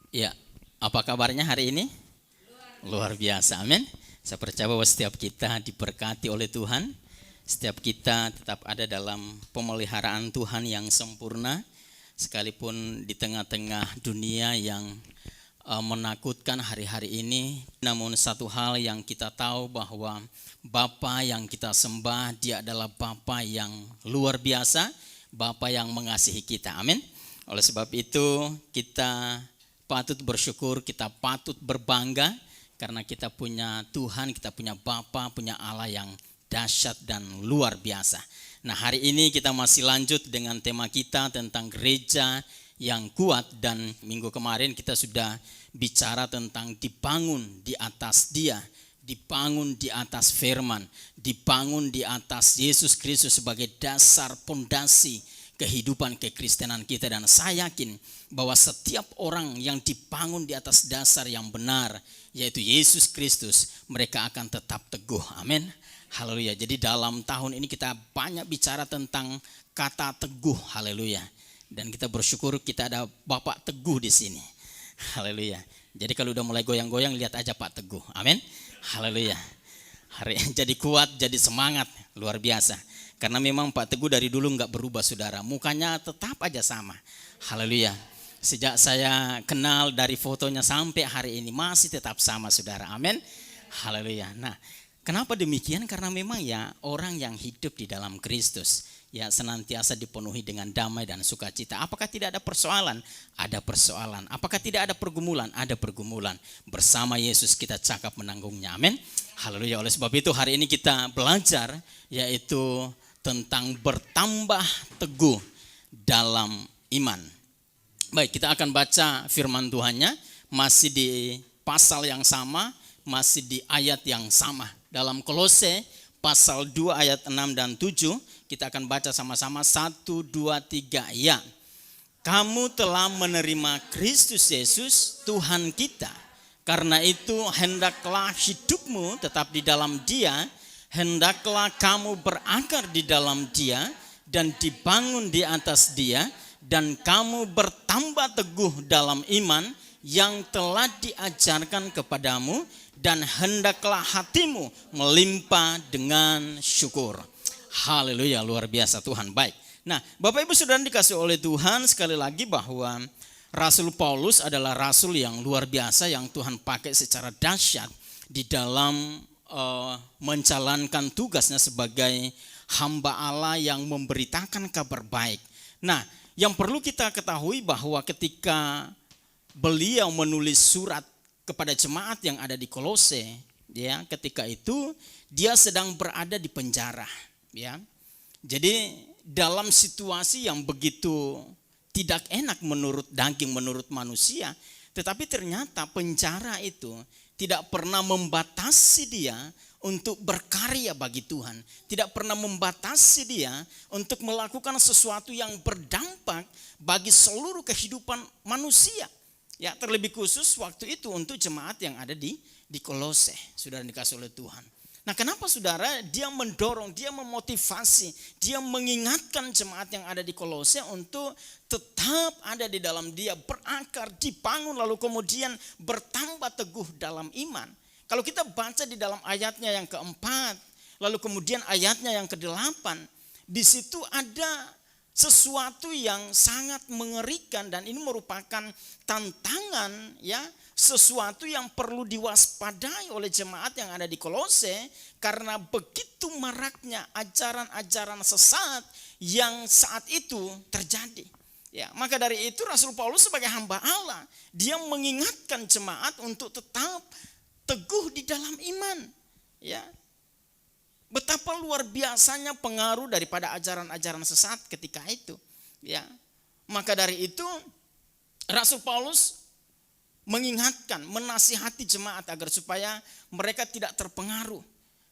Ya, apa kabarnya hari ini? Luar biasa, amin. Saya percaya bahwa setiap kita diberkati oleh Tuhan. Setiap kita tetap ada dalam pemeliharaan Tuhan yang sempurna. Sekalipun di tengah-tengah dunia yang menakutkan hari-hari ini. Namun satu hal yang kita tahu bahwa Bapa yang kita sembah, Dia adalah Bapa yang luar biasa, Bapa yang mengasihi kita, amin. Oleh sebab itu kita patut bersyukur, kita patut berbangga karena kita punya Tuhan, kita punya Bapa, punya Allah yang dahsyat dan luar biasa. Nah, hari ini kita masih lanjut dengan tema kita tentang gereja yang kuat, dan minggu kemarin kita sudah bicara tentang dibangun di atas Dia, dibangun di atas firman, dibangun di atas Yesus Kristus sebagai dasar pondasi kehidupan kekristenan kita. Dan saya yakin bahwa setiap orang yang dibangun di atas dasar yang benar, yaitu Yesus Kristus, mereka akan tetap teguh, amin. Haleluya. Jadi dalam tahun ini kita banyak bicara tentang kata teguh, haleluya. Dan kita bersyukur kita ada Bapak Teguh di sini, haleluya. Jadi kalau udah mulai goyang-goyang, lihat aja Pak Teguh, amin. Haleluya. Jadi kuat, jadi semangat, luar biasa. Karena memang Pak Teguh dari dulu nggak berubah, saudara. Mukanya tetap aja sama. Haleluya. Sejak saya kenal dari fotonya sampai hari ini masih tetap sama, saudara. Amin. Haleluya. Nah, kenapa demikian? Karena memang ya orang yang hidup di dalam Kristus ya senantiasa dipenuhi dengan damai dan sukacita. Apakah tidak ada persoalan? Ada persoalan. Apakah tidak ada pergumulan? Ada pergumulan. Bersama Yesus kita cakap menanggungnya. Amin. Haleluya. Oleh sebab itu hari ini kita belajar yaitu tentang bertambah teguh dalam iman. Baik, kita akan baca firman Tuhannya masih di pasal yang sama, masih di ayat yang sama. Dalam Kolose pasal 2 ayat 6 dan 7, kita akan baca sama-sama 1, 2, 3. Ya, kamu telah menerima Kristus Yesus Tuhan kita. Karena itu hendaklah hidupmu tetap di dalam Dia, hendaklah kamu berakar di dalam Dia dan dibangun di atas Dia, dan kamu bertambah teguh dalam iman yang telah diajarkan kepadamu, dan hendaklah hatimu melimpah dengan syukur. Haleluya, luar biasa Tuhan baik. Nah, Bapak Ibu Saudara dikasih oleh Tuhan, sekali lagi bahwa Rasul Paulus adalah rasul yang luar biasa yang Tuhan pakai secara dahsyat di dalam menjalankan tugasnya sebagai hamba Allah yang memberitakan kabar baik. Nah, yang perlu kita ketahui bahwa ketika beliau menulis surat kepada jemaat yang ada di Kolose, ya, ketika itu dia sedang berada di penjara, ya. Jadi dalam situasi yang begitu tidak enak menurut daging, menurut manusia, tetapi ternyata penjara itu tidak pernah membatasi dia untuk berkarya bagi Tuhan. Tidak pernah membatasi dia untuk melakukan sesuatu yang berdampak bagi seluruh kehidupan manusia. Ya, terlebih khusus waktu itu untuk jemaat yang ada di Kolose, saudara dikasih oleh Tuhan. Nah, kenapa saudara dia mendorong, dia memotivasi, dia mengingatkan jemaat yang ada di Kolose untuk tetap ada di dalam Dia, berakar, dibangun, lalu kemudian bertambah teguh dalam iman. Kalau kita baca di dalam ayatnya yang keempat, lalu kemudian ayatnya yang kedelapan, di situ ada sesuatu yang sangat mengerikan, dan ini merupakan tantangan, ya, sesuatu yang perlu diwaspadai oleh jemaat yang ada di Kolose karena begitu maraknya ajaran-ajaran sesat yang saat itu terjadi. Ya, maka dari itu Rasul Paulus sebagai hamba Allah, dia mengingatkan jemaat untuk tetap teguh di dalam iman. Ya, betapa luar biasanya pengaruh daripada ajaran-ajaran sesat ketika itu. Ya, maka dari itu Rasul Paulus mengingatkan, menasihati jemaat agar supaya mereka tidak terpengaruh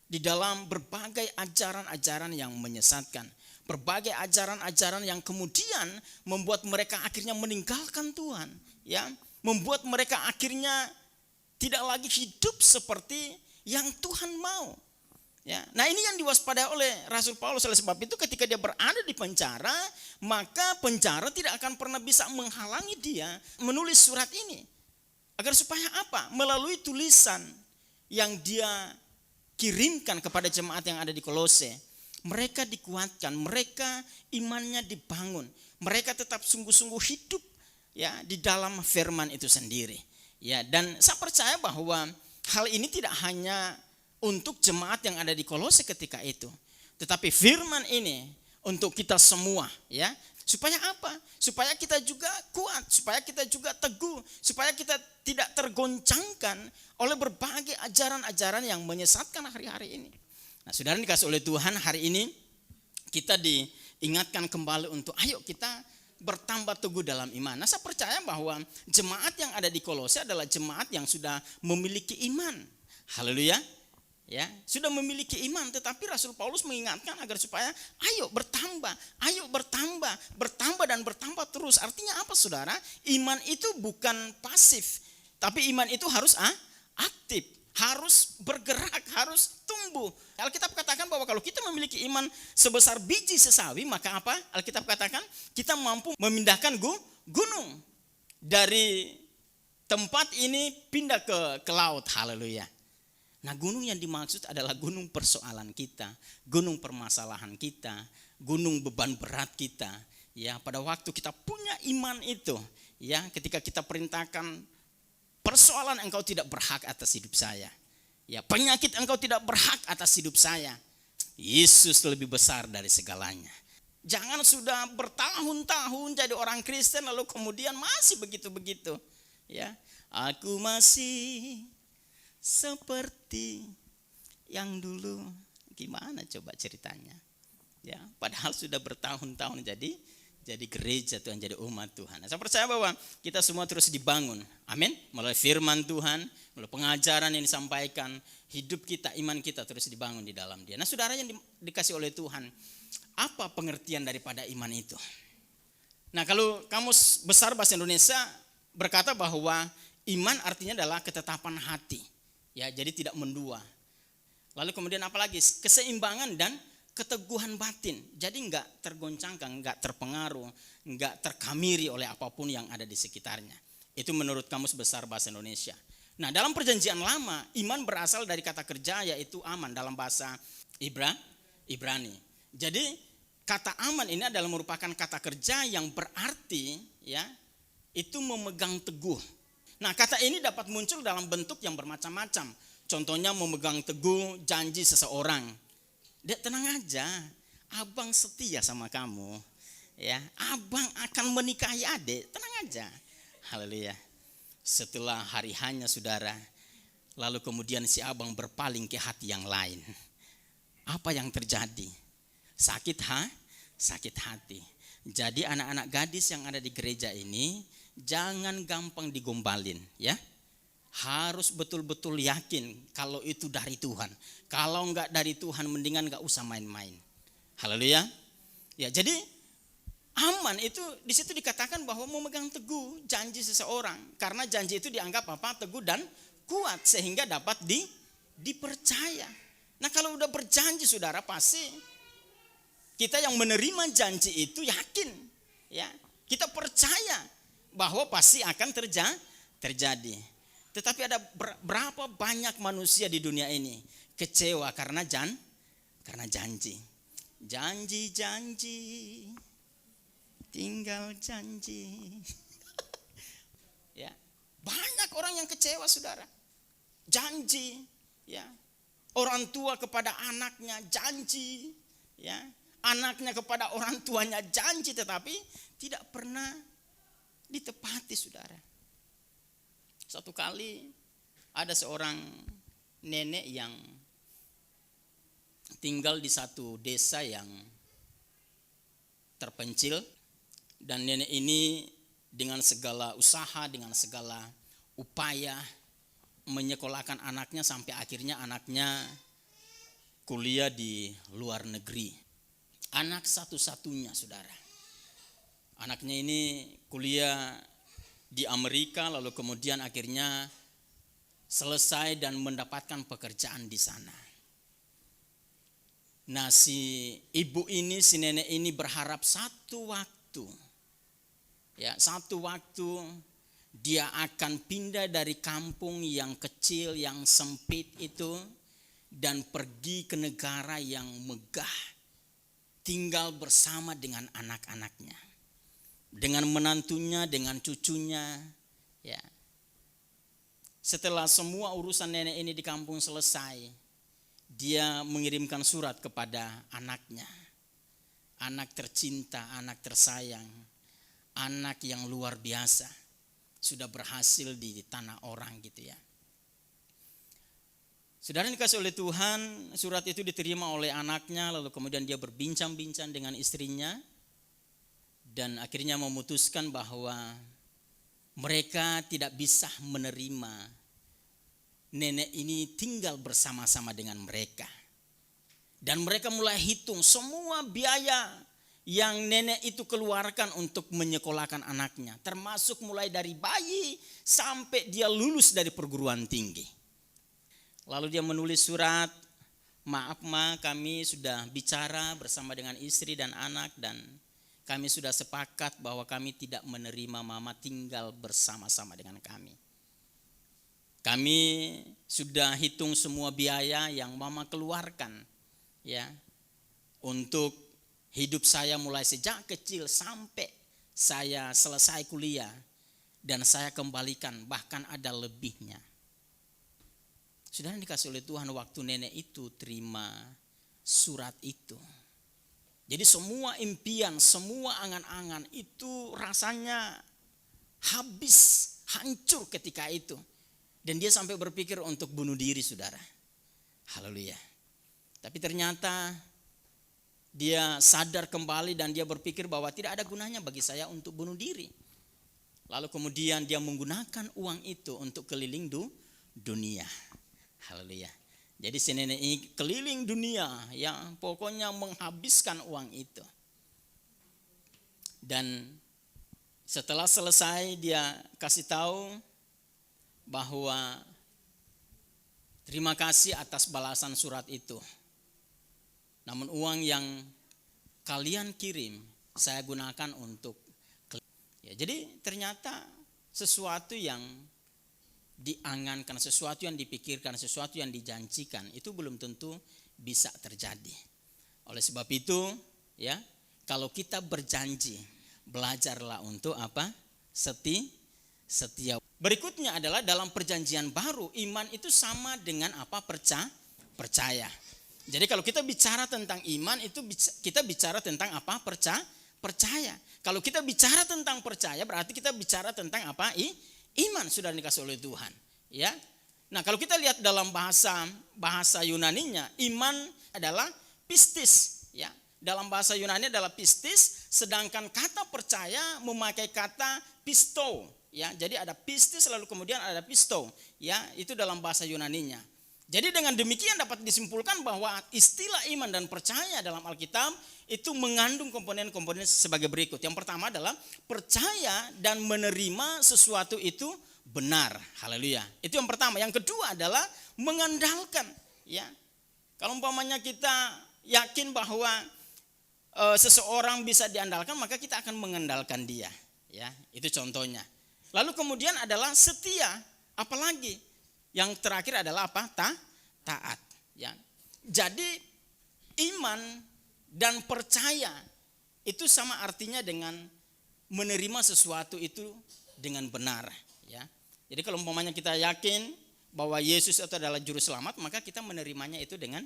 di dalam berbagai ajaran-ajaran yang menyesatkan. Berbagai ajaran-ajaran yang kemudian membuat mereka akhirnya meninggalkan Tuhan. Ya, membuat mereka akhirnya tidak lagi hidup seperti yang Tuhan mau. Ya, nah ini yang diwaspadai oleh Rasul Paulus. Oleh sebab itu ketika dia berada di penjara, maka penjara tidak akan pernah bisa menghalangi dia menulis surat ini. Agar supaya apa? Melalui tulisan yang dia kirimkan kepada jemaat yang ada di Kolose, mereka dikuatkan, mereka imannya dibangun, mereka tetap sungguh-sungguh hidup ya di dalam firman itu sendiri. Ya, dan saya percaya bahwa hal ini tidak hanya untuk jemaat yang ada di Kolose ketika itu, tetapi firman ini untuk kita semua ya. Supaya apa? Supaya kita juga kuat, supaya kita juga teguh, supaya kita tidak tergoncangkan oleh berbagai ajaran-ajaran yang menyesatkan hari-hari ini. Nah, saudara dikasih oleh Tuhan, hari ini kita diingatkan kembali untuk ayo kita bertambah teguh dalam iman. Nah, saya percaya bahwa jemaat yang ada di Kolose adalah jemaat yang sudah memiliki iman. Haleluya. Ya, sudah memiliki iman, tetapi Rasul Paulus mengingatkan agar supaya ayo bertambah dan bertambah terus. Artinya apa, saudara? Iman itu bukan pasif, tapi iman itu harus aktif, harus bergerak, harus tumbuh. Alkitab katakan bahwa kalau kita memiliki iman sebesar biji sesawi, maka apa? Alkitab katakan kita mampu memindahkan gunung dari tempat ini pindah ke laut. Haleluya. Nah, gunung yang dimaksud adalah gunung persoalan kita, gunung permasalahan kita, gunung beban berat kita. Ya, pada waktu kita punya iman itu, ya, ketika kita perintahkan persoalan engkau tidak berhak atas hidup saya. Ya, penyakit engkau tidak berhak atas hidup saya. Yesus lebih besar dari segalanya. Jangan sudah bertahun-tahun jadi orang Kristen lalu kemudian masih begitu-begitu. Ya, aku masih seperti yang dulu. Gimana coba ceritanya? Ya, padahal sudah bertahun-tahun jadi gereja Tuhan, jadi umat Tuhan. Saya percaya bahwa kita semua terus dibangun. Amin. Melalui firman Tuhan, melalui pengajaran yang disampaikan, hidup kita, iman kita terus dibangun di dalam Dia. Nah, saudara yang dikasih oleh Tuhan, apa pengertian daripada iman itu? Nah, kalau Kamus Besar Bahasa Indonesia berkata bahwa iman artinya adalah ketetapan hati. Ya, jadi tidak mendua. Lalu kemudian apalagi? Keseimbangan dan keteguhan batin. Jadi enggak tergoncangkan, enggak terpengaruh, enggak terkamiri oleh apapun yang ada di sekitarnya. Itu menurut Kamus Besar Bahasa Indonesia. Nah, dalam Perjanjian Lama, iman berasal dari kata kerja yaitu aman dalam bahasa Ibrani. Jadi kata aman ini adalah merupakan kata kerja yang berarti ya itu memegang teguh. Nah, kata ini dapat muncul dalam bentuk yang bermacam-macam. Contohnya memegang teguh janji seseorang. Dek, tenang aja, abang setia sama kamu. Ya, abang akan menikahi adik, tenang aja. Haleluya. Setelah hari hanya saudara, lalu kemudian si abang berpaling ke hati yang lain. Apa yang terjadi? Sakit hati. Jadi anak-anak gadis yang ada di gereja ini jangan gampang digombalin ya. Harus betul-betul yakin kalau itu dari Tuhan. Kalau enggak dari Tuhan mendingan enggak usah main-main. Haleluya. Ya, jadi aman itu di situ dikatakan bahwa memegang teguh janji seseorang, karena janji itu dianggap apa? Teguh dan kuat sehingga dapat dipercaya. Nah, kalau udah berjanji saudara, pasti kita yang menerima janji itu yakin ya. Kita percaya bahwa pasti akan terjadi. Tetapi ada berapa banyak manusia di dunia ini kecewa karena janji. Janji, tinggal janji. Ya, banyak orang yang kecewa saudara. Janji, ya. Orang tua kepada anaknya janji, ya. Anaknya kepada orang tuanya janji, tetapi tidak pernah ditepati saudara. Satu kali ada seorang nenek yang tinggal di satu desa yang terpencil, dan nenek ini dengan segala usaha, dengan segala upaya menyekolahkan anaknya sampai akhirnya anaknya kuliah di luar negeri. Anak satu-satunya saudara. Anaknya ini kuliah di Amerika, lalu kemudian akhirnya selesai dan mendapatkan pekerjaan di sana. Nah, si ibu ini, si nenek ini berharap satu waktu Dia akan pindah dari kampung yang kecil, yang sempit itu, dan pergi ke negara yang megah, tinggal bersama dengan anak-anaknya, dengan menantunya, dengan cucunya. Ya. Setelah semua urusan nenek ini di kampung selesai, dia mengirimkan surat kepada anaknya, anak tercinta, anak tersayang, anak yang luar biasa, sudah berhasil di tanah orang gitu ya. Saudara dikasih oleh Tuhan, surat itu diterima oleh anaknya, lalu kemudian dia berbincang-bincang dengan istrinya, dan akhirnya memutuskan bahwa mereka tidak bisa menerima nenek ini tinggal bersama-sama dengan mereka. Dan mereka mulai hitung semua biaya yang nenek itu keluarkan untuk menyekolahkan anaknya, termasuk mulai dari bayi sampai dia lulus dari perguruan tinggi. Lalu dia menulis surat, maaf Ma, kami sudah bicara bersama dengan istri dan anak, dan kami sudah sepakat bahwa kami tidak menerima Mama tinggal bersama-sama dengan kami. Kami sudah hitung semua biaya yang Mama keluarkan ya untuk hidup saya mulai sejak kecil sampai saya selesai kuliah, dan saya kembalikan bahkan ada lebihnya. Sudah dikasih oleh Tuhan, waktu nenek itu terima surat itu, jadi semua impian, semua angan-angan itu rasanya habis, hancur ketika itu. Dan dia sampai berpikir untuk bunuh diri, saudara. Haleluya. Tapi ternyata dia sadar kembali dan dia berpikir bahwa tidak ada gunanya bagi saya untuk bunuh diri. Lalu kemudian dia menggunakan uang itu untuk keliling dunia. Haleluya. Jadi si nenek ini keliling dunia, ya pokoknya menghabiskan uang itu. Dan setelah selesai dia kasih tahu bahwa terima kasih atas balasan surat itu. Namun uang yang kalian kirim saya gunakan untuk ya, jadi ternyata sesuatu yang diangankan, sesuatu yang dipikirkan, sesuatu yang dijanjikan itu belum tentu bisa terjadi. Oleh sebab itu ya, kalau kita berjanji, belajarlah untuk apa? Setia. Berikutnya adalah dalam perjanjian baru, iman itu sama dengan apa? Percaya. Jadi kalau kita bicara tentang iman itu kita bicara tentang apa? Percaya. Kalau kita bicara tentang percaya berarti kita bicara tentang apa? Iman, sudah dikasih oleh Tuhan, ya. Nah, kalau kita lihat dalam bahasa Yunaninya, iman adalah pistis, ya. Dalam bahasa Yunani adalah pistis, sedangkan kata percaya memakai kata pisto, ya. Jadi ada pistis lalu kemudian ada pisto, ya. Itu dalam bahasa Yunaninya. Jadi dengan demikian dapat disimpulkan bahwa istilah iman dan percaya dalam Alkitab itu mengandung komponen-komponen sebagai berikut. Yang pertama adalah percaya dan menerima sesuatu itu benar. Haleluya. Itu yang pertama. Yang kedua adalah mengandalkan. Ya, kalau umpamanya kita yakin bahwa seseorang bisa diandalkan, maka kita akan mengandalkan dia. Ya, itu contohnya. Lalu kemudian adalah setia. Apalagi? Yang terakhir adalah apa? Taat. Ya. Jadi iman dan percaya itu sama artinya dengan menerima sesuatu itu dengan benar. Ya. Jadi kalau umpamanya kita yakin bahwa Yesus itu adalah juru selamat, maka kita menerimanya itu dengan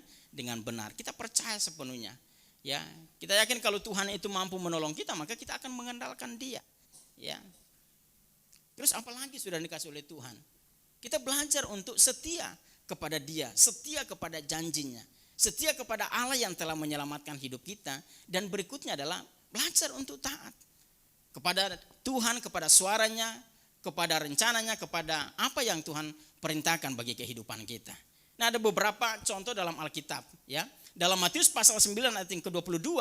benar. Kita percaya sepenuhnya. Ya. Kita yakin kalau Tuhan itu mampu menolong kita, maka kita akan mengandalkan Dia. Ya. Terus apalagi sudah dikasih oleh Tuhan? Kita belajar untuk setia kepada Dia, setia kepada janjinya, setia kepada Allah yang telah menyelamatkan hidup kita. Dan berikutnya adalah belajar untuk taat kepada Tuhan, kepada suaranya, kepada rencananya, kepada apa yang Tuhan perintahkan bagi kehidupan kita. Nah, ada beberapa contoh dalam Alkitab, ya. Dalam Matius pasal 9 ayat yang ke-22,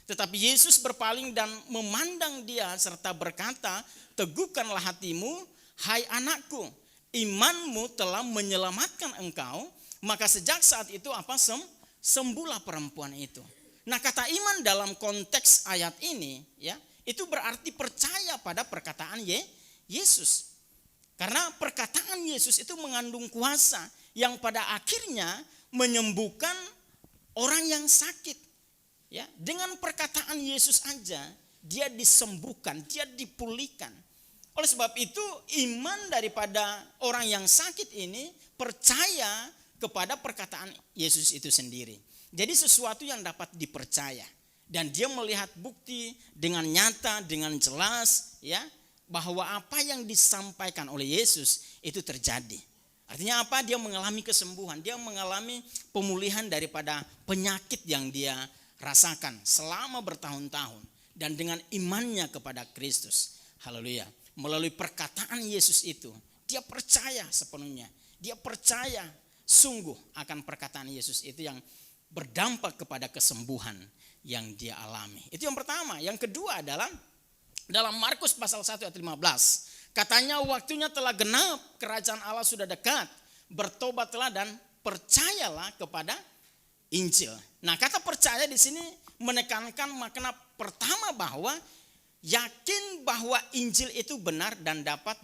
tetapi Yesus berpaling dan memandang dia serta berkata, teguhkanlah hatimu, hai anakku, imanmu telah menyelamatkan engkau. Maka sejak saat itu apa? Sembuhlah perempuan itu. Nah, kata iman dalam konteks ayat ini, ya, itu berarti percaya pada perkataan Yesus. Karena perkataan Yesus itu mengandung kuasa yang pada akhirnya menyembuhkan orang yang sakit. Ya, dengan perkataan Yesus aja dia disembuhkan, dia dipulihkan. Oleh sebab itu iman daripada orang yang sakit ini percaya kepada perkataan Yesus itu sendiri. Jadi sesuatu yang dapat dipercaya dan dia melihat bukti dengan nyata, dengan jelas, ya, bahwa apa yang disampaikan oleh Yesus itu terjadi. Artinya apa? Dia mengalami kesembuhan, dia mengalami pemulihan daripada penyakit yang dia rasakan selama bertahun-tahun dan dengan imannya kepada Kristus. Haleluya. Melalui perkataan Yesus itu, dia percaya sepenuhnya. Dia percaya sungguh akan perkataan Yesus itu yang berdampak kepada kesembuhan yang dia alami. Itu yang pertama. Yang kedua adalah dalam Markus pasal 1 ayat 15. Katanya waktunya telah genap, kerajaan Allah sudah dekat. Bertobatlah dan percayalah kepada Injil. Nah, kata percaya di sini menekankan makna pertama bahwa yakin bahwa Injil itu benar dan dapat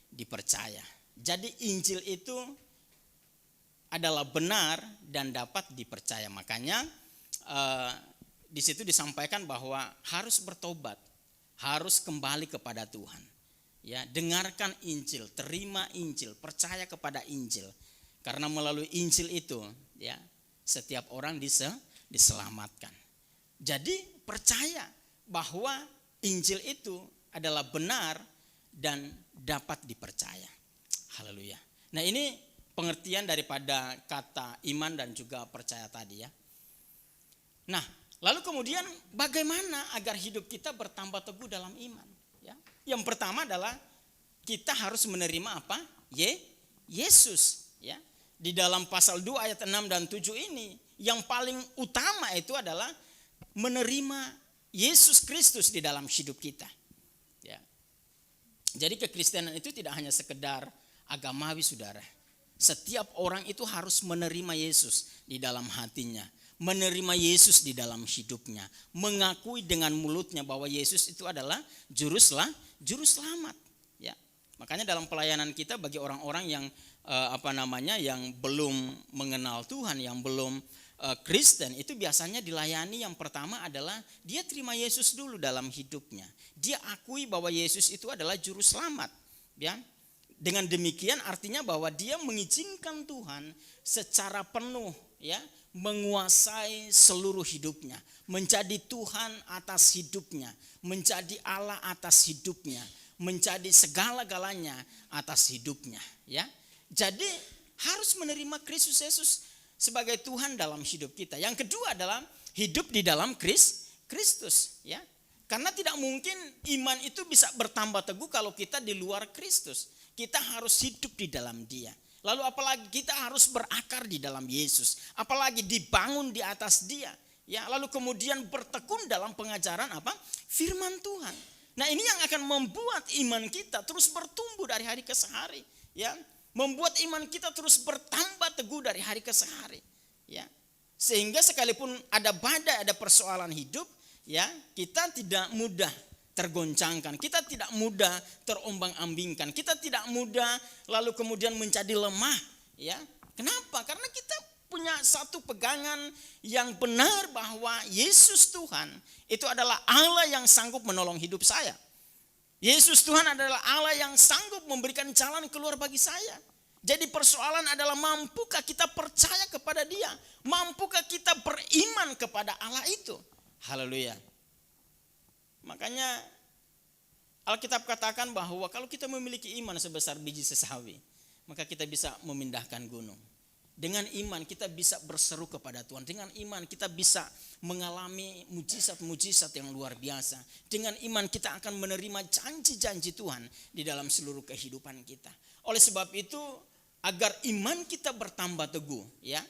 dipercaya. Jadi Injil itu adalah benar dan dapat dipercaya. Makanya di situ disampaikan bahwa harus bertobat, harus kembali kepada Tuhan. Ya, dengarkan Injil, terima Injil, percaya kepada Injil. Karena melalui Injil itu, ya, setiap orang diselamatkan. Jadi percaya bahwa Injil itu adalah benar dan dapat dipercaya. Haleluya. Nah, ini pengertian daripada kata iman dan juga percaya tadi, ya. Nah, lalu kemudian bagaimana agar hidup kita bertambah teguh dalam iman? Ya. Yang pertama adalah kita harus menerima apa? Yesus. Ya. Di dalam pasal 2 ayat 6 dan 7 ini yang paling utama itu adalah menerima Yesus Kristus di dalam hidup kita. Ya. Jadi kekristenan itu tidak hanya sekedar agamawi, saudara. Setiap orang itu harus menerima Yesus di dalam hatinya, menerima Yesus di dalam hidupnya, mengakui dengan mulutnya bahwa Yesus itu adalah juru selamat. Ya, makanya dalam pelayanan kita bagi orang-orang yang yang belum mengenal Tuhan, yang belum Kristen, itu biasanya dilayani yang pertama adalah dia terima Yesus dulu dalam hidupnya. Dia akui bahwa Yesus itu adalah juru selamat. Ya. Dengan demikian artinya bahwa dia mengizinkan Tuhan secara penuh, ya, menguasai seluruh hidupnya, menjadi Tuhan atas hidupnya, menjadi Allah atas hidupnya, menjadi segala-galanya atas hidupnya, ya. Jadi harus menerima Kristus Yesus sebagai Tuhan dalam hidup kita. Yang kedua adalah hidup di dalam Kristus, ya. Karena tidak mungkin iman itu bisa bertambah teguh kalau kita di luar Kristus. Kita harus hidup di dalam Dia. Lalu apalagi kita harus berakar di dalam Yesus, apalagi dibangun di atas Dia. Ya, lalu kemudian bertekun dalam pengajaran apa? Firman Tuhan. Nah, ini yang akan membuat iman kita terus bertumbuh dari hari ke hari, ya. Membuat iman kita terus bertambah teguh dari hari ke hari, ya. Sehingga sekalipun ada badai, ada persoalan hidup, ya, kita tidak mudah tergoncangkan, kita tidak mudah terombang-ambingkan, kita tidak mudah lalu kemudian menjadi lemah, ya. Kenapa? Karena kita punya satu pegangan yang benar bahwa Yesus Tuhan itu adalah Allah yang sanggup menolong hidup saya. Yesus Tuhan adalah Allah yang sanggup memberikan jalan keluar bagi saya. Jadi persoalan adalah mampukah kita percaya kepada Dia? Mampukah kita beriman kepada Allah itu? Haleluya. Makanya Alkitab katakan bahwa kalau kita memiliki iman sebesar biji sesawi, maka kita bisa memindahkan gunung. Dengan iman kita bisa berseru kepada Tuhan. Dengan iman kita bisa mengalami mujizat-mujizat yang luar biasa. Dengan iman kita akan menerima janji-janji Tuhan di dalam seluruh kehidupan kita. Oleh sebab itu, agar iman kita bertambah teguh, ya,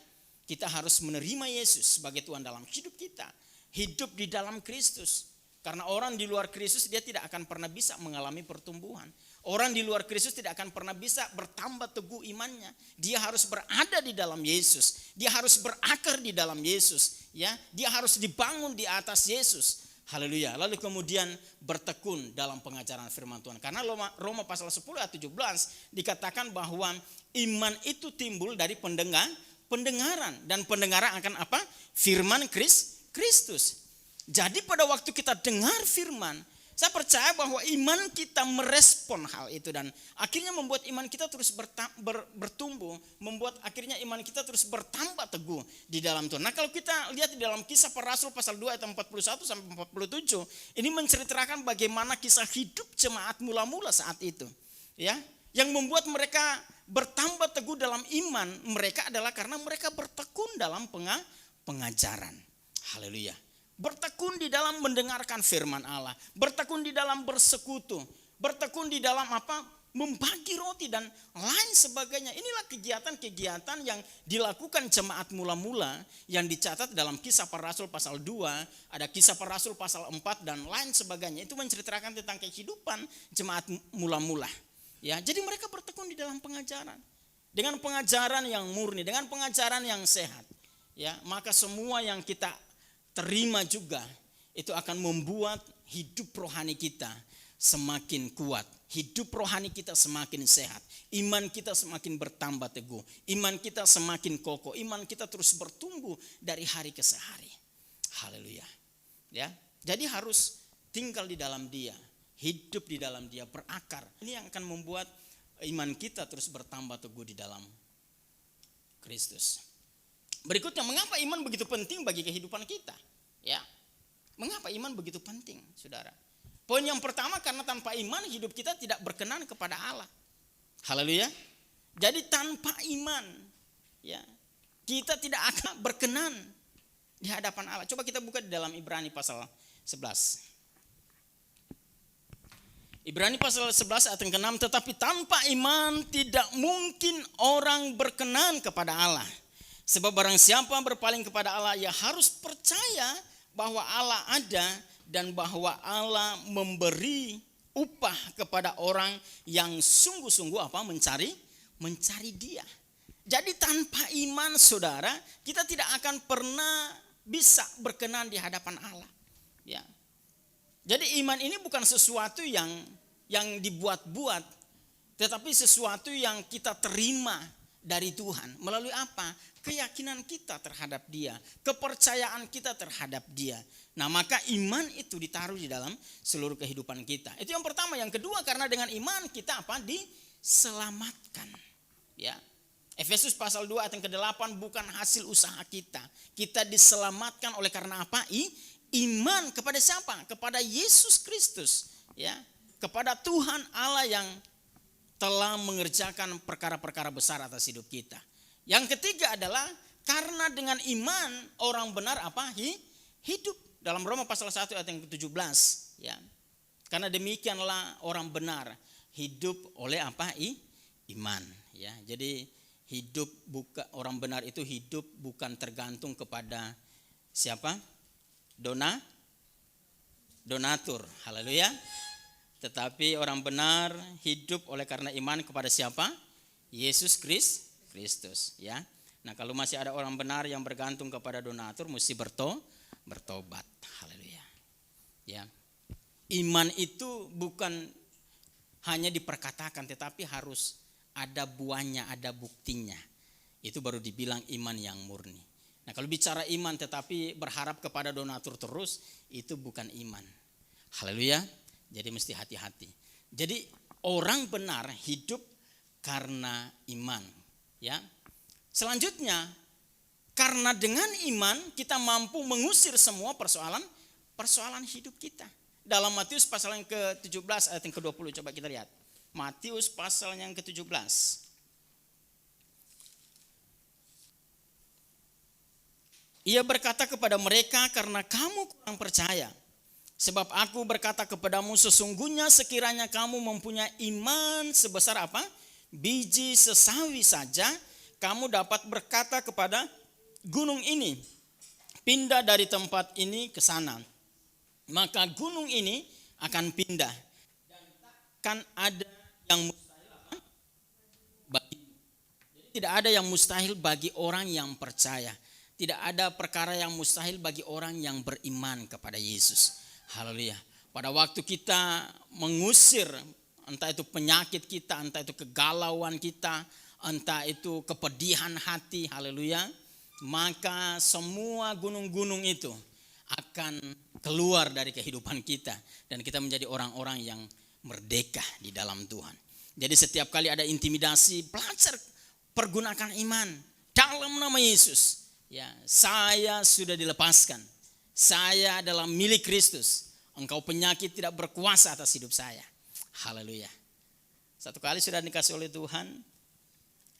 kita harus menerima Yesus sebagai Tuhan dalam hidup kita. Hidup di dalam Kristus. Karena orang di luar Kristus dia tidak akan pernah bisa mengalami pertumbuhan. Orang di luar Kristus tidak akan pernah bisa bertambah teguh imannya. Dia harus berada di dalam Yesus. Dia harus berakar di dalam Yesus, ya. Dia harus dibangun di atas Yesus. Haleluya. Lalu kemudian bertekun dalam pengajaran firman Tuhan. Karena Roma pasal 10 ayat 17 dikatakan bahwa iman itu timbul dari pendengaran. Dan pendengaran akan apa? Firman Kristus. Jadi pada waktu kita dengar firman, saya percaya bahwa iman kita merespon hal itu dan akhirnya membuat iman kita terus bertumbuh, membuat akhirnya iman kita terus bertambah teguh di dalam Tuhan. Nah, kalau kita lihat di dalam Kisah Para Rasul pasal 2 ayat 41 sampai 47, ini menceritakan bagaimana kisah hidup jemaat mula-mula saat itu. Ya, yang membuat mereka bertambah teguh dalam iman mereka adalah karena mereka bertekun dalam pengajaran. Haleluya. Bertekun di dalam mendengarkan firman Allah, bertekun di dalam bersekutu, bertekun di dalam apa? Membagi roti dan lain sebagainya. Inilah kegiatan-kegiatan yang dilakukan jemaat mula-mula yang dicatat dalam Kisah Para Rasul pasal 2, ada Kisah Para Rasul pasal 4 dan lain sebagainya. Itu menceritakan tentang kehidupan jemaat mula-mula. Ya, jadi mereka bertekun di dalam pengajaran. Dengan pengajaran yang murni, dengan pengajaran yang sehat. Ya, maka semua yang kita terima juga itu akan membuat hidup rohani kita semakin kuat, hidup rohani kita semakin sehat, iman kita semakin bertambah teguh, iman kita semakin kokoh, iman kita terus bertumbuh dari hari ke hari. Haleluya. Ya, jadi harus tinggal di dalam Dia, hidup di dalam Dia, berakar. Ini yang akan membuat iman kita terus bertambah teguh di dalam Kristus. Berikutnya, mengapa iman begitu penting bagi kehidupan kita? Ya, mengapa iman begitu penting, saudara? Poin yang pertama, karena tanpa iman hidup kita tidak berkenan kepada Allah. Haleluya. Jadi tanpa iman, ya, kita tidak akan berkenan di hadapan Allah. Coba kita buka di dalam Ibrani pasal 11. Ibrani pasal 11 ayat yang ke-6, tetapi tanpa iman tidak mungkin orang berkenan kepada Allah. Sebab barang siapa berpaling kepada Allah, ia harus percaya bahwa Allah ada dan bahwa Allah memberi upah kepada orang yang sungguh-sungguh apa? Mencari Dia. Jadi tanpa iman, saudara, kita tidak akan pernah bisa berkenan di hadapan Allah. Ya. Jadi iman ini bukan sesuatu yang dibuat-buat, tetapi sesuatu yang kita terima dari Tuhan. Melalui apa? Keyakinan kita terhadap Dia, kepercayaan kita terhadap Dia. Nah, maka iman itu ditaruh di dalam seluruh kehidupan kita. Itu yang pertama. Yang kedua, karena dengan iman kita apa? Diselamatkan. Ya. Efesus pasal 2 ayat yang ke-8, bukan hasil usaha kita. Kita diselamatkan oleh karena apa? Iman kepada siapa? Kepada Yesus Kristus. Ya. Kepada Tuhan Allah yang telah mengerjakan perkara-perkara besar atas hidup kita. Yang ketiga adalah karena dengan iman orang benar apa? Hidup. Dalam Roma pasal 1 ayat yang ke-17, ya. Karena demikianlah orang benar hidup oleh apa? Iman, ya. Jadi orang benar itu hidup bukan tergantung kepada siapa? Donatur. Haleluya. Tetapi orang benar hidup oleh karena iman kepada siapa? Yesus Kristus, ya. Nah, kalau masih ada orang benar yang bergantung kepada donatur, mesti bertobat. Haleluya. Ya. Iman itu bukan hanya diperkatakan, tetapi harus ada buahnya, ada buktinya. Itu baru dibilang iman yang murni. Nah, kalau bicara iman tetapi berharap kepada donatur terus, itu bukan iman. Haleluya. Jadi mesti hati-hati. Jadi orang benar hidup karena iman, ya. Selanjutnya, karena dengan iman kita mampu mengusir semua persoalan hidup kita. Dalam Matius pasal yang ke-17 ayat yang ke-20, coba kita lihat. Matius pasal yang ke-17. Ia berkata kepada mereka, karena kamu kurang percaya. Sebab aku berkata kepadamu, sesungguhnya sekiranya kamu mempunyai iman sebesar apa? Biji sesawi saja, kamu dapat berkata kepada gunung ini, pindah dari tempat ini ke sana. Maka gunung ini akan pindah. Dan takkan ada yang mustahil tidak ada yang mustahil bagi orang yang percaya. Tidak ada perkara yang mustahil bagi orang yang beriman kepada Yesus. Haleluya. Pada waktu kita mengusir entah itu penyakit kita, entah itu kegalauan kita, entah itu kepedihan hati, haleluya, maka semua gunung-gunung itu akan keluar dari kehidupan kita dan kita menjadi orang-orang yang merdeka di dalam Tuhan. Jadi setiap kali ada intimidasi, belajar pergunakan iman dalam nama Yesus. Ya, saya sudah dilepaskan. Saya adalah milik Kristus. Engkau penyakit tidak berkuasa atas hidup saya. Haleluya. Satu kali sudah dikasih oleh Tuhan.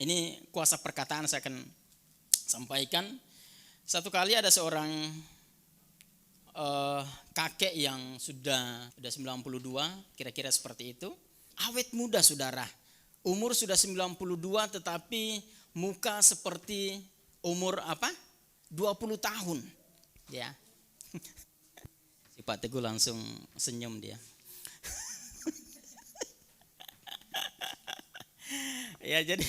Ini kuasa perkataan saya akan sampaikan. Satu kali ada seorang kakek yang sudah 92, kira-kira seperti itu. Awet muda saudara. Umur sudah 92 tetapi muka seperti umur 20 tahun. Ya. Si Pak Teguh langsung senyum dia. Ya, jadi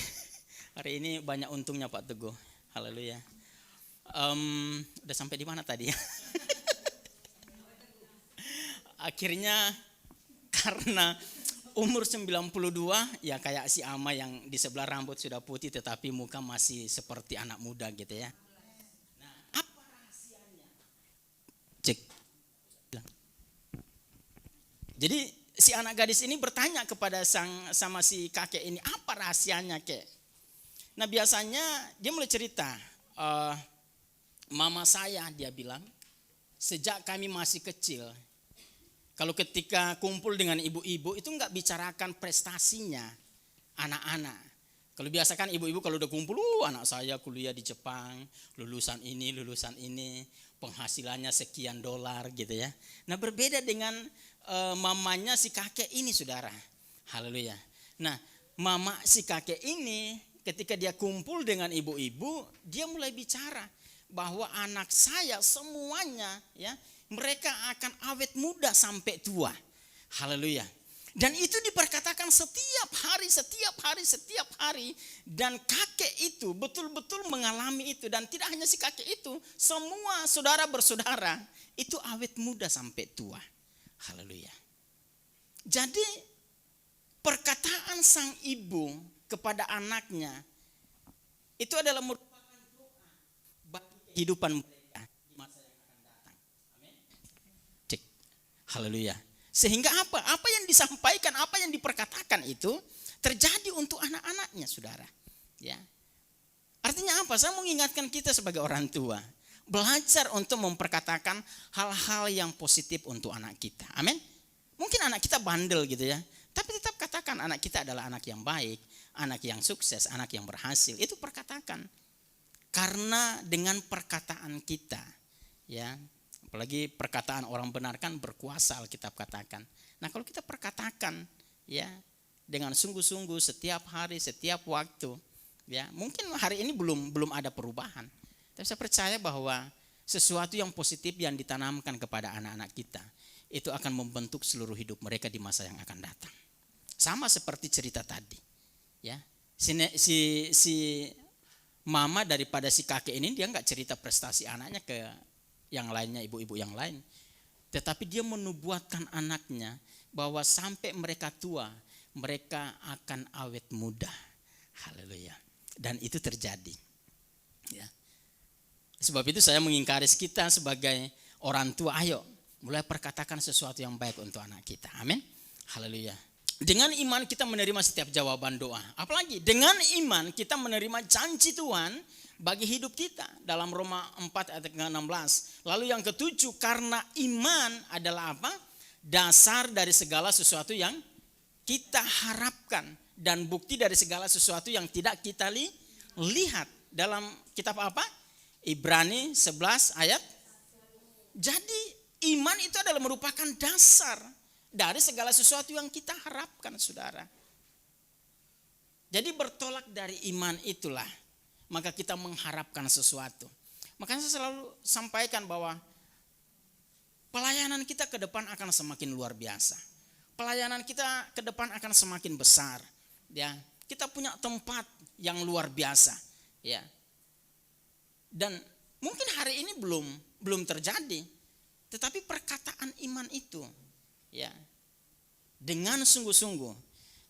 hari ini banyak untungnya Pak Teguh. Haleluya. Udah sampai di mana tadi ya? Akhirnya karena umur 92 ya kayak si Ama yang di sebelah rambut sudah putih tetapi muka masih seperti anak muda gitu ya. Nah, apa rahasianya? Cek. Jadi si anak gadis ini bertanya kepada sama si kakek ini, apa rahasianya kek? Nah biasanya dia mulai cerita, mama saya dia bilang, sejak kami masih kecil, kalau ketika kumpul dengan ibu-ibu itu enggak bicarakan prestasinya anak-anak. Kalau biasa kan ibu-ibu kalau udah kumpul, anak saya kuliah di Jepang, lulusan ini, penghasilannya sekian dolar gitu ya. Nah berbeda dengan mamanya si kakek ini saudara. Haleluya. Nah mama si kakek ini ketika dia kumpul dengan ibu-ibu, dia mulai bicara bahwa anak saya semuanya ya, mereka akan awet muda sampai tua. Haleluya. Dan itu diperkatakan setiap hari. Dan kakek itu betul-betul mengalami itu. Dan tidak hanya si kakek itu, semua saudara bersaudara itu awet muda sampai tua. Haleluya. Jadi perkataan sang ibu kepada anaknya itu adalah merupakan doa bagi kehidupan mereka di masa yang akan datang. Amin. Cek. Haleluya. Sehingga apa yang disampaikan, apa yang diperkatakan itu terjadi untuk anak-anaknya saudara. Ya. Artinya apa? Saya mau mengingatkan kita sebagai orang tua. Belajar untuk memperkatakan hal-hal yang positif untuk anak kita. Amin. Mungkin anak kita bandel gitu ya. Tapi tetap katakan anak kita adalah anak yang baik, anak yang sukses, anak yang berhasil. Itu perkatakan. Karena dengan perkataan kita, ya, apalagi perkataan orang benar kan berkuasa, Alkitab katakan. Nah kalau kita perkatakan ya dengan sungguh-sungguh setiap hari, setiap waktu, ya mungkin hari ini belum ada perubahan. Tapi saya percaya bahwa sesuatu yang positif yang ditanamkan kepada anak-anak kita itu akan membentuk seluruh hidup mereka di masa yang akan datang. Sama seperti cerita tadi, ya si mama daripada si kakek ini dia nggak cerita prestasi anaknya ke yang lainnya, ibu-ibu yang lain, tetapi dia menubuatkan anaknya bahwa sampai mereka tua mereka akan awet muda. Haleluya. Dan itu terjadi. Ya. Sebab itu saya mengingkari kita sebagai orang tua, ayo mulai perkatakan sesuatu yang baik untuk anak kita. Amin. Haleluya. Dengan iman kita menerima setiap jawaban doa. Apalagi dengan iman kita menerima janji Tuhan bagi hidup kita. Dalam Roma 4 ayat 16. Lalu yang ketujuh, karena iman adalah apa? Dasar dari segala sesuatu yang kita harapkan. Dan bukti dari segala sesuatu yang tidak kita lihat. Dalam kitab apa? Ibrani 11 ayat. Jadi iman itu adalah merupakan dasar dari segala sesuatu yang kita harapkan saudara. Jadi bertolak dari iman itulah maka kita mengharapkan sesuatu. Makanya saya selalu sampaikan bahwa pelayanan kita ke depan akan semakin luar biasa. Pelayanan kita ke depan akan semakin besar. Ya, kita punya tempat yang luar biasa. Ya. Dan mungkin hari ini belum terjadi. Tetapi perkataan iman itu, ya, dengan sungguh-sungguh,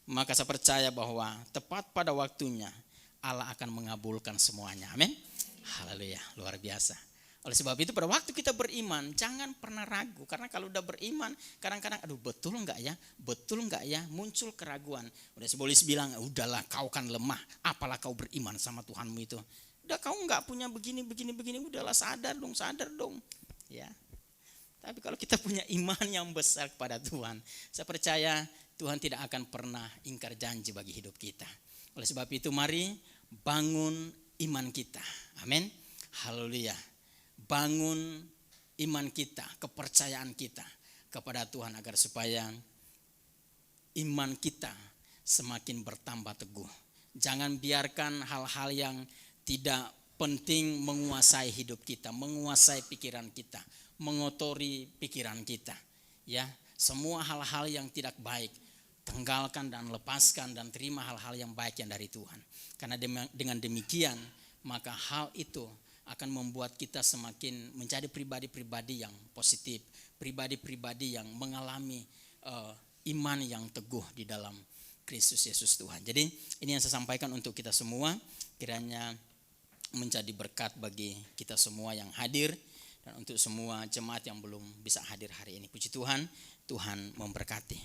maka saya percaya bahwa tepat pada waktunya Allah akan mengabulkan semuanya. Amin. Haleluya, luar biasa. Oleh sebab itu pada waktu kita beriman, jangan pernah ragu. Karena kalau udah beriman, kadang-kadang aduh betul enggak ya, muncul keraguan. Udah Bolis bilang, udahlah kau kan lemah, apalah kau beriman sama Tuhanmu itu. Udah kau enggak punya begini, udahlah sadar dong. Ya. Tapi kalau kita punya iman yang besar kepada Tuhan, saya percaya Tuhan tidak akan pernah ingkar janji bagi hidup kita. Oleh sebab itu mari bangun iman kita. Amin. Haleluya. Bangun iman kita, kepercayaan kita kepada Tuhan agar supaya iman kita semakin bertambah teguh. Jangan biarkan hal-hal yang tidak penting menguasai hidup kita, menguasai pikiran kita, mengotori pikiran kita. Ya, semua hal-hal yang tidak baik tinggalkan dan lepaskan dan terima hal-hal yang baik yang dari Tuhan. Karena dengan demikian maka hal itu akan membuat kita semakin menjadi pribadi-pribadi yang positif, pribadi-pribadi yang mengalami iman yang teguh di dalam Kristus Yesus Tuhan. Jadi ini yang saya sampaikan untuk kita semua, kiranya menjadi berkat bagi kita semua yang hadir dan untuk semua jemaat yang belum bisa hadir hari ini. Puji Tuhan, Tuhan memberkati.